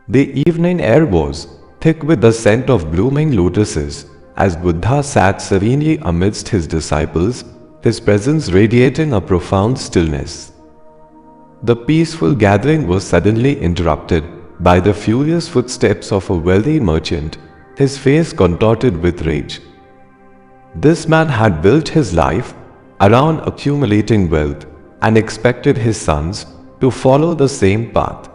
The evening air was thick with the scent of blooming lotuses as Buddha sat serenely amidst his disciples, his presence radiating a profound stillness. The peaceful gathering was suddenly interrupted by the furious footsteps of a wealthy merchant, his face contorted with rage. This man had built his life around accumulating wealth and expected his sons to follow the same path.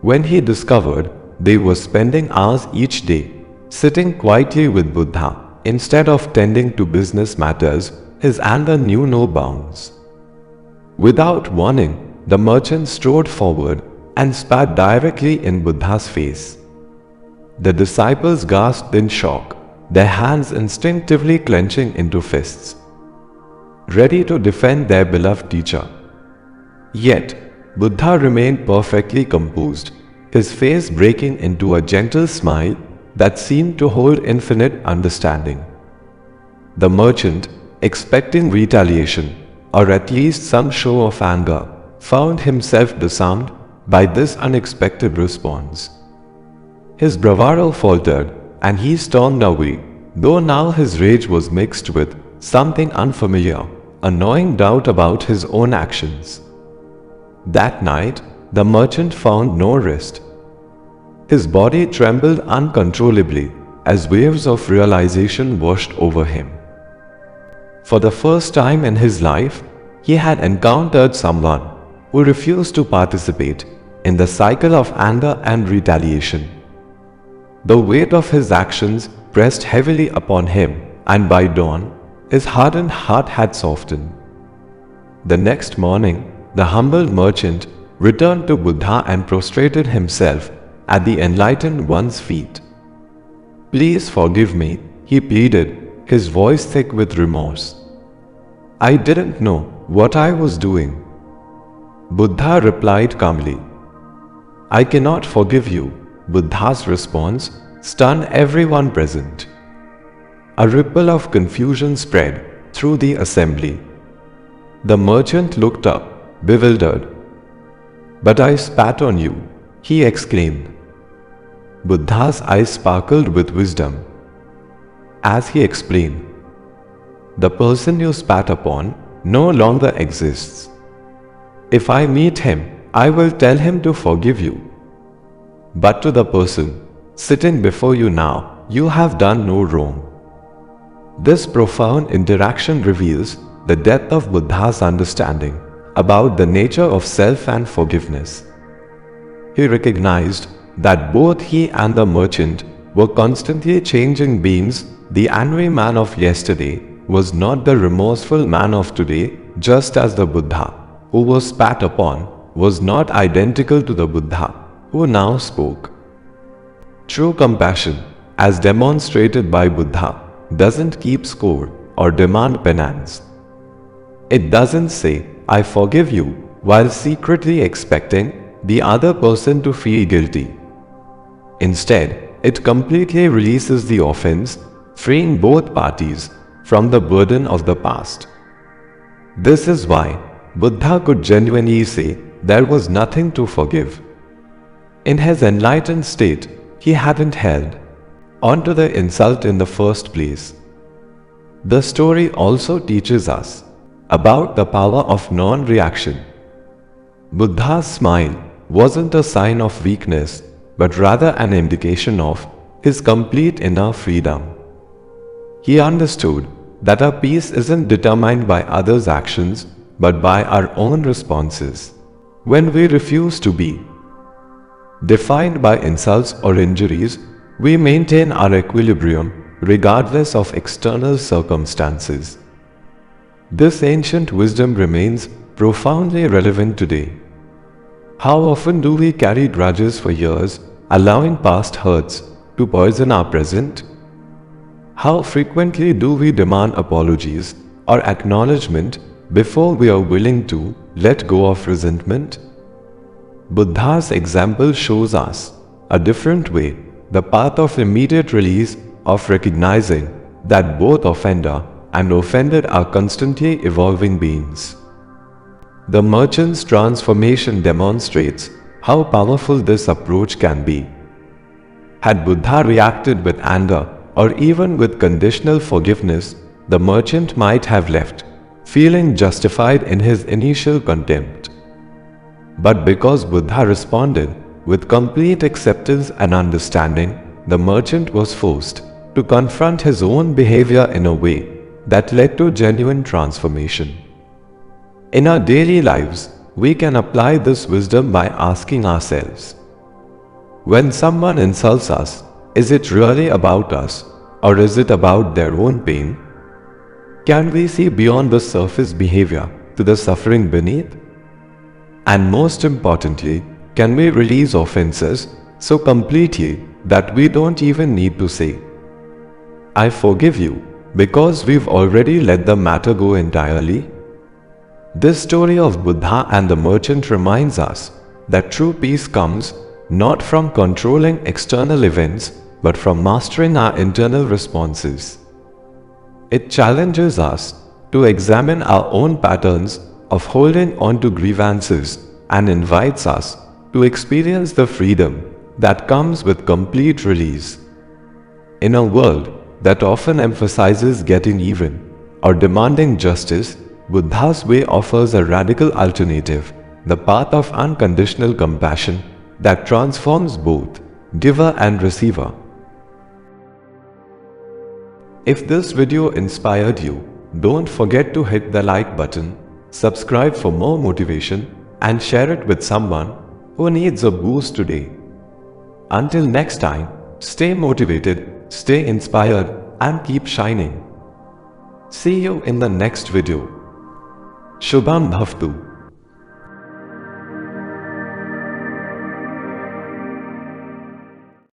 When he discovered they were spending hours each day sitting quietly with Buddha instead of tending to business matters, his anger knew no bounds. Without warning, the merchant strode forward and spat directly in Buddha's face. The disciples gasped in shock, their hands instinctively clenching into fists, ready to defend their beloved teacher. Yet, Buddha remained perfectly composed, his face breaking into a gentle smile that seemed to hold infinite understanding. The merchant, expecting retaliation, or at least some show of anger, found himself disarmed by this unexpected response. His bravado faltered, and he stormed away, though now his rage was mixed with something unfamiliar, a gnawing doubt about his own actions. That night, the merchant found no rest. His body trembled uncontrollably as waves of realization washed over him. For the first time in his life, he had encountered someone who refused to participate in the cycle of anger and retaliation. The weight of his actions pressed heavily upon him, and by dawn, his hardened heart had softened. The next morning, the humbled merchant returned to Buddha and prostrated himself at the Enlightened One's feet. "Please forgive me," he pleaded, his voice thick with remorse. "I didn't know what I was doing." Buddha replied calmly. "I cannot forgive you." Buddha's response stunned everyone present. A ripple of confusion spread through the assembly. The merchant looked up, bewildered. "But I spat on you," he exclaimed. Buddha's eyes sparkled with wisdom as he explained, "The person you spat upon no longer exists. If I meet him, I will tell him to forgive you. But to the person sitting before you now, you have done no wrong." This profound interaction reveals the depth of Buddha's understanding about the nature of self and forgiveness. He recognized that both he and the merchant were constantly changing beings. The angry man of yesterday was not the remorseful man of today, just as the Buddha, who was spat upon, was not identical to the Buddha, who now spoke. True compassion, as demonstrated by Buddha, doesn't keep score or demand penance. It doesn't say, "I forgive you," while secretly expecting the other person to feel guilty. Instead, it completely releases the offense, freeing both parties from the burden of the past. This is why Buddha could genuinely say there was nothing to forgive. In his enlightened state, he hadn't held onto the insult in the first place. The story also teaches us about the power of non-reaction. Buddha's smile wasn't a sign of weakness, but rather an indication of his complete inner freedom. He understood that our peace isn't determined by others' actions, but by our own responses. When we refuse to be defined by insults or injuries, we maintain our equilibrium regardless of external circumstances. This ancient wisdom remains profoundly relevant today. How often do we carry grudges for years, allowing past hurts to poison our present? How frequently do we demand apologies or acknowledgement before we are willing to let go of resentment? Buddha's example shows us a different way, the path of immediate release, of recognizing that both offender and offended are constantly evolving beings. The merchant's transformation demonstrates how powerful this approach can be. Had Buddha reacted with anger or even with conditional forgiveness, the merchant might have left, feeling justified in his initial contempt. But because Buddha responded with complete acceptance and understanding, the merchant was forced to confront his own behavior in a way that led to genuine transformation. In our daily lives, we can apply this wisdom by asking ourselves, when someone insults us, is it really about us, or is it about their own pain? Can we see beyond the surface behavior to the suffering beneath? And most importantly, can we release offenses so completely that we don't even need to say, I forgive you, because we've already let the matter go entirely? This story of Buddha and the merchant reminds us that true peace comes not from controlling external events, but from mastering our internal responses. It challenges us to examine our own patterns of holding on to grievances and invites us to experience the freedom that comes with complete release. In a world that often emphasizes getting even or demanding justice, Buddha's way offers a radical alternative, the path of unconditional compassion that transforms both giver and receiver. If this video inspired you, don't forget to hit the like button, subscribe for more motivation, and share it with someone who needs a boost today. Until next time, stay motivated, stay inspired, and keep shining. See you in the next video. Shubham Bhavtu.